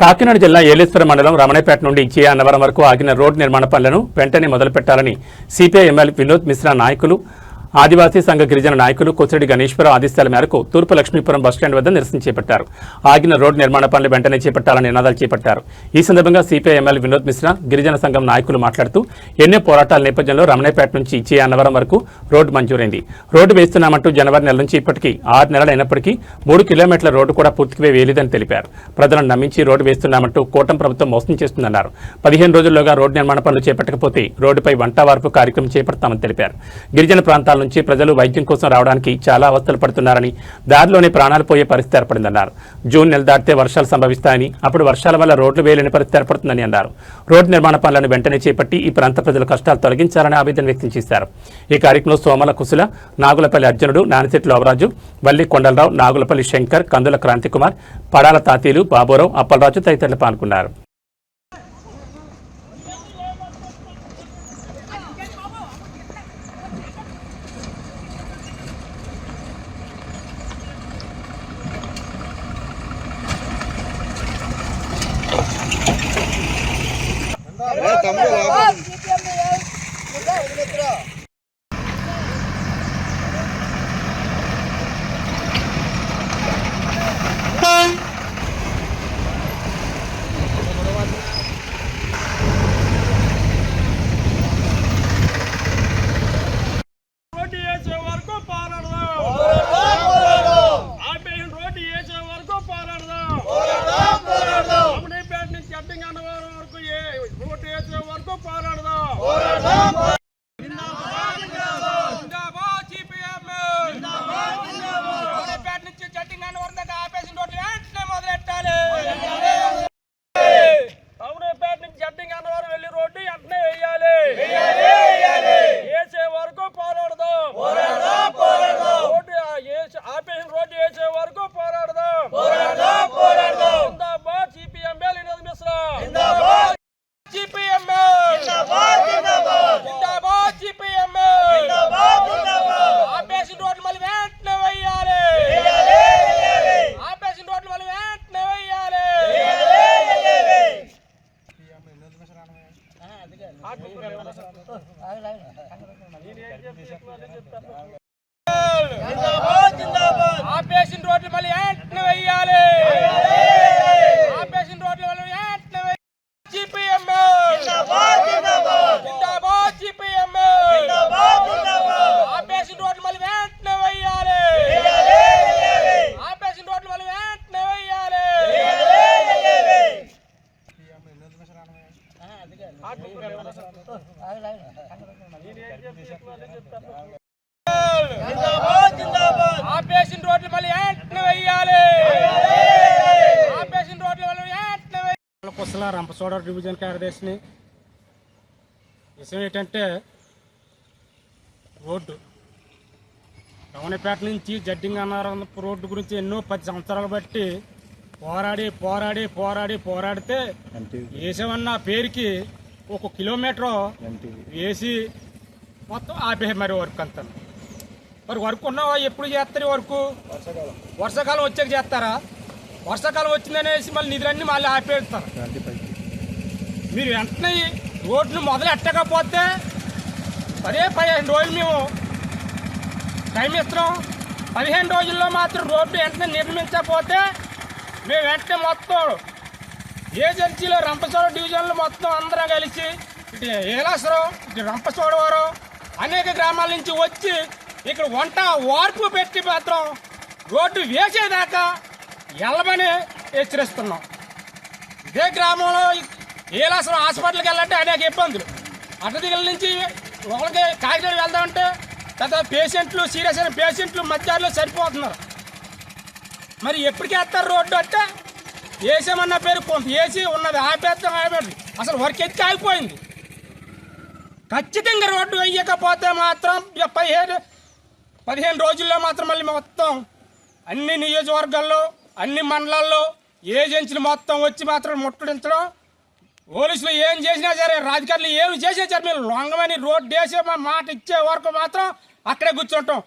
కాకినాడ జిల్లా ఏలేశ్వరం మండలం రమణపేట నుండి జియా అన్నవరం వరకు ఆగిన రోడ్డు నిర్మాణ పనులను వెంటనే మొదలుపెట్టాలని సిపిఐ ఎమ్మెల్యే వినోద్ మిశ్రా నాయకులు ఆదివాసీ సంఘ గిరిజన నాయకులు కొసిరెడ్డి గణేశ్వరరావు ఆదేశాల మేరకు తూర్పు లక్ష్మీపురం బస్టాండ్ వద్ద నిరసన చేపట్టారు. ఆగిన రోడ్డు నిర్మాణ పనులు వెంటనే చేపట్టాలని నినాదాలు చేపట్టారు. ఈ సందర్భంగా సిపిఐ ఎమ్మెల్యే వినోద్ మిశ్రా గిరిజన సంఘం నాయకులు మాట్లాడుతూ ఎన్నో పోరాటాల నేపథ్యంలో రమణపేట నుంచి జియా అన్నవరం వరకు రోడ్డు మంజూరైంది. రోడ్డు వేస్తున్నామంటూ జనవరి నెల నుంచి ఇప్పటికీ 6 నెలలు అయినప్పటికీ 3 కిలోమీటర్ల రోడ్డు కూడా పూర్తిగా వేయలేదని తెలిపారు. ప్రజలను నమ్మించి రోడ్డు వేస్తున్నామంటూ కూటమి ప్రభుత్వం మోసం చేస్తుందన్నారు. 15 రోజుల్లోగా రోడ్డు నిర్మాణ పనులు చేపట్టకపోతే రోడ్డుపై వంటవార్పు కార్యక్రమం చేపడతామని తెలిపారు. గిరిజన ప్రాంతాల నుంచి ప్రజలు వైద్యం కోసం రావడానికి చాలా అవస్థలు పడుతున్నారని, దారిలోనే ప్రాణాలు పోయే పరిస్థితి ఏర్పడిందన్నారు. జూన్ నెల దాటితే వర్షాలు సంభవిస్తాయని, అప్పుడు వర్షాల వల్ల రోడ్లు వేయలేని పరిస్థితి ఏర్పడుతుందని అన్నారు. రోడ్డు నిర్మాణ పనులను వెంటనే చేపట్టి ఈ ప్రాంత ప్రజల కష్టాలు తొలగించాలని ఆవేదన వ్యక్తం చేశారు. ఈ కార్యక్రమంలో సోమల కుశల, నాగులపల్లి అర్జునుడు, నానిశెట్టి లోవరాజు, వల్లి కొండలరావు, నాగులపల్లి శంకర్, కందుల క్రాంతికుమార్, పడాల తాతీలు, బాబురావు, అప్పలరాజు తదితరులు పాల్గొన్నారు. ఆపేసిన రోడ్లు మళ్ళీ వెంటనే వేయాలి. ఆపేసిన రోడ్లు మళ్ళీ వెంటనే సిపిఎం జిందాబాద్, సిపిఎం ఆపేసిన రోడ్లు మళ్ళీ వెంటనే వేయాలి. ఆపేసిన రోడ్లు మళ్ళీ వెంటనే వేయాలి. ఆపేసిన రోడ్లు మళ్ళీ వెంటనే వేయాలి. ఆపేసిన రోడ్లు మళ్ళీ వెంటనే కుసల రంపచోడ డివిజన్ కార్యదర్శిని. విషయం ఏంటంటే రోడ్డు రమణపేట నుంచి జడ్డింగ్ అన్నారం రోడ్డు గురించి ఎన్నో 10 సంవత్సరాలు బట్టి పోరాడితే వేసామన్న పేరుకి 1 కిలోమీటర్ వేసి మొత్తం ఆపే మరి వర్క్ అంతా. మరి వర్క్ ఉన్నావా ఎప్పుడు చేస్తారు? వర్క్ వర్షాకాలం వచ్చాక చేస్తారా? వర్షాకాలం వచ్చిందనేసి మళ్ళీ నిధులన్నీ మళ్ళీ ఆపేస్తారు. మీరు వెంటనే రోడ్లు మొదలు ఎట్టకపోతే 15 రోజులు మేము టైం ఇస్తున్నాం. 15 రోజుల్లో మాత్రం రోడ్డు వెంటనే నిర్మించకపోతే మేము వెంటనే మొత్తం ఏజెన్సీలో రంపచోడ డివిజన్లో మొత్తం అందరం కలిసి ఇటు ఏలాసరం, ఇటు రంపచోడవరం అనేక గ్రామాల నుంచి వచ్చి ఇక్కడ వంట వార్పు పెట్టి మాత్రం రోడ్డు వేసేదాకా వెళ్ళమని హెచ్చరిస్తున్నాం. ఇదే గ్రామంలో ఏలాసరం హాస్పిటల్కి వెళ్ళాలంటే అనేక ఇబ్బందులు. అటదిగల నుంచి ఒకరికి కాకినాడ వెళ్దామంటే పెద్ద పేషెంట్లు, సీరియస్ అయిన పేషెంట్లు మధ్యాహ్నంలో సరిపోతున్నారు. మరి ఎప్పటికి వేస్తారు రోడ్డు అంటే? వేసామన్న పేరు కొంత వేసి ఉన్నది ఆపేస్తాం. అసలు వర్క్ ఎత్తి ఆగిపోయింది. ఖచ్చితంగా రోడ్డు వేయకపోతే మాత్రం 15 రోజుల్లో మాత్రం మళ్ళీ మొత్తం అన్ని నియోజకవర్గాల్లో, అన్ని మండలాల్లో ఏజెన్సీలు మొత్తం వచ్చి మాత్రం ముట్టడించడం. పోలీసులు ఏం చేసినా సరే, రాజకీయాలు ఏమి చేసినా సరే మీరు లొంగమని రోడ్డు వేసే మాట ఇచ్చే వరకు మాత్రం అక్కడే కూర్చుంటాం.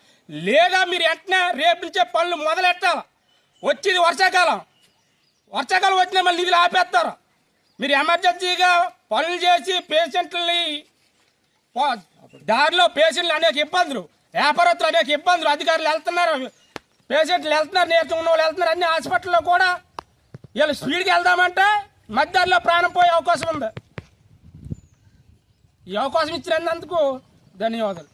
లేదా మీరు వెంటనే రేపు నుంచే పనులు మొదలెట్టాలి. వచ్చేది వర్షాకాలం. వర్షాకాలం వచ్చినా మళ్ళీ నిధులు ఆపేస్తారు. మీరు ఎమర్జెన్సీగా పనులు చేసి పేషెంట్లని దారిలో పేషెంట్లు అనేక ఇబ్బందులు, వ్యాపారస్తులు అనేక ఇబ్బందులు, అధికారులు వెళ్తున్నారు, పేషెంట్లు వెళ్తున్నారు, నేర్చుకున్న వాళ్ళు వెళ్తున్నారు. అన్ని హాస్పిటల్లో కూడా వీళ్ళు స్పీడ్కి వెళ్దామంటే మధ్యలో ప్రాణం పోయే అవకాశం ఉంది. ఈ అవకాశం ఇచ్చినందుకు ధన్యవాదాలు.